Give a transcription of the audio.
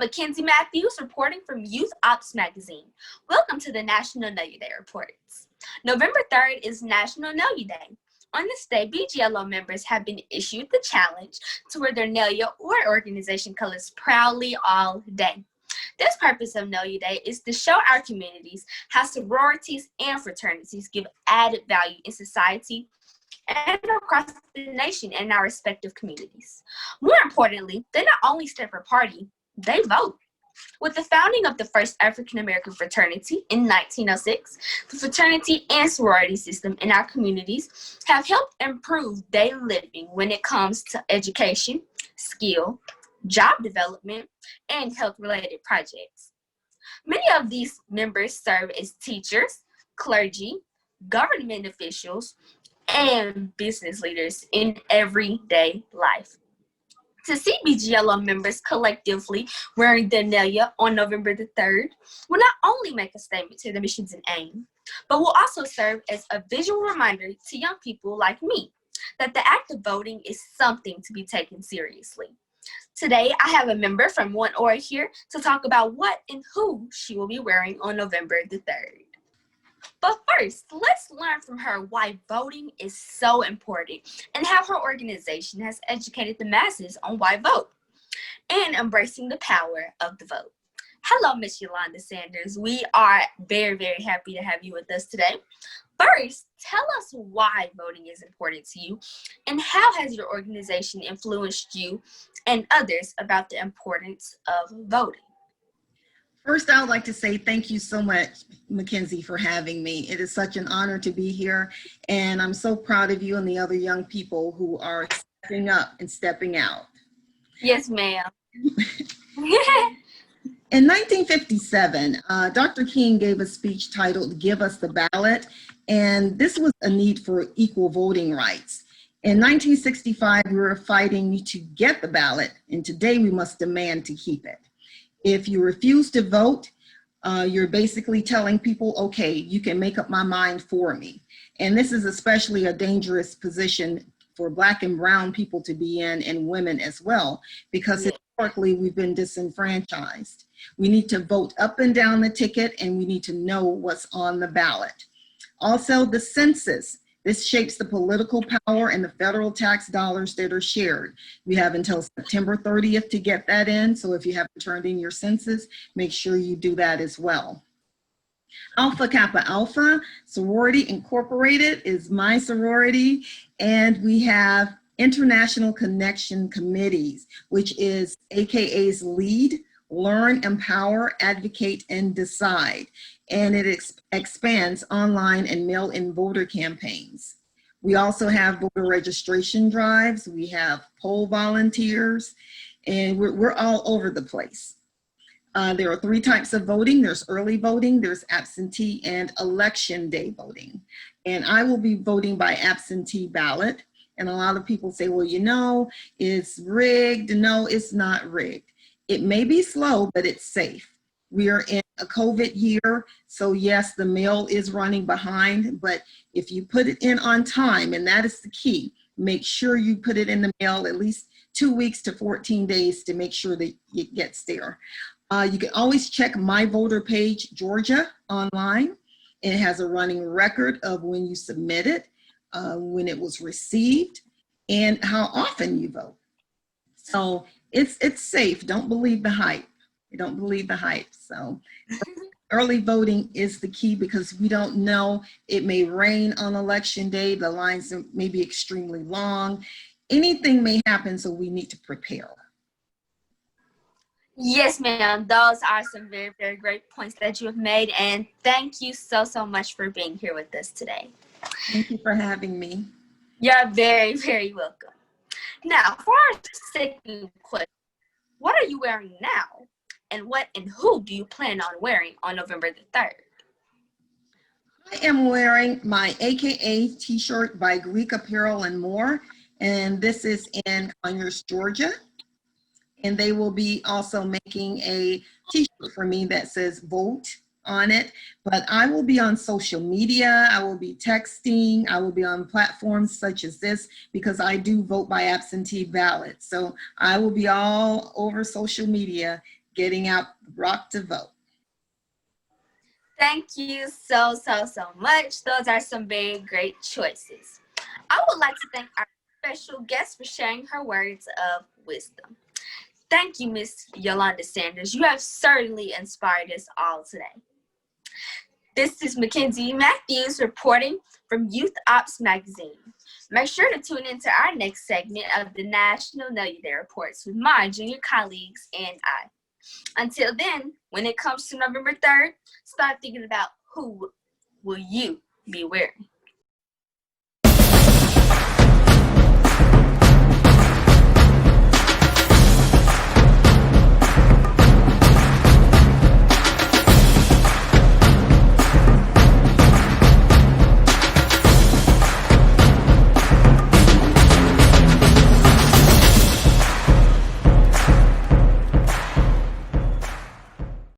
Mckenzie Matthews reporting from Youth Ops Magazine. Welcome to the National Nalia Day reports. November 3rd is National Nalia Day. On this day, BGLO members have been issued the challenge to wear their Nalia or organization colors proudly all day. This purpose of Nalia Day is to show our communities how sororities and fraternities give added value in society and across the nation and our respective communities. More importantly, they not only stand for party, they vote. With the founding of the first African-American fraternity in 1906, the fraternity and sorority system in our communities have helped improve daily living when it comes to education, skill, job development, and health-related projects. Many of these members serve as teachers, clergy, government officials, and business leaders in everyday life. To see BGLO members collectively wearing their Nalia on November the 3rd will not only make a statement to the missions and aim, but will also serve as a visual reminder to young people like me that the act of voting is something to be taken seriously. Today, I have a member from One Aura here to talk about what and who she will be wearing on November the 3rd. But first, let's learn from her why voting is so important and how her organization has educated the masses on why vote and embracing the power of the vote. Hello, Miss Yolanda Sanders. We are very, very happy to have you with us today. First, tell us why voting is important to you and how has your organization influenced you and others about the importance of voting? First, I would like to say thank you so much, Mckenzie, for having me. It is such an honor to be here, and I'm so proud of you and the other young people who are stepping up and stepping out. Yes, ma'am. In 1957, Dr. King gave a speech titled "Give Us the Ballot," and this was a need for equal voting rights. In 1965, we were fighting to get the ballot, and today we must demand to keep it. If you refuse to vote, you're basically telling people, okay, you can make up my mind for me. And this is especially a dangerous position for Black and brown people to be in, and women as well, because historically we've been disenfranchised. We need to vote up and down the ticket, and we need to know what's on the ballot. Also, the census. This shapes the political power and the federal tax dollars that are shared. We have until September 30th to get that in. So if you haven't turned in your census, make sure you do that as well. Alpha Kappa Alpha, Sorority Incorporated is my sorority. And we have International Connection Committees, which is AKA's lead, learn, empower, advocate, and decide. And it expands online and mail-in voter campaigns. We also have voter registration drives. We have poll volunteers, and we're all over the place. There are 3 types of voting. There's early voting, there's absentee, and election day voting. And I will be voting by absentee ballot. And a lot of people say, well, you know, it's rigged. No, it's not rigged. It may be slow, but it's safe. We are in a COVID year, so yes, the mail is running behind, but if you put it in on time, and that is the key, make sure you put it in the mail at least 2 weeks to 14 days to make sure that it gets there. You can always check My Voter Page Georgia online. It has a running record of when you submit it, when it was received, and how often you vote. So it's safe. Don't believe the hype. You don't believe the hype. So early voting is the key because we don't know. It may rain on election day. The lines may be extremely long. Anything may happen, so we need to prepare. Yes, ma'am. Those are some very, very great points that you have made. And thank you so, so much for being here with us today. Thank you for having me. You're very, very welcome. Now, for our second question, what are you wearing now? And what and who do you plan on wearing on November the 3rd? I am wearing my AKA t-shirt by Greek Apparel and More, and this is in Conyers, Georgia. And they will be also making a t-shirt for me that says vote on it, but I will be on social media, I will be texting, I will be on platforms such as this because I do vote by absentee ballot. So I will be all over social media getting out rock to vote. Thank you so much. Those are some very great choices. I would like to thank our special guest for sharing her words of wisdom. Thank you, Miss Yolanda Sanders. You have certainly inspired us all today. This is Mckenzie Matthews reporting from Youth Ops Magazine. Make sure to tune into our next segment of the National Nalia Day Reports with my junior colleagues and I. Until then, when it comes to November 3rd, start thinking about who will you be wearing.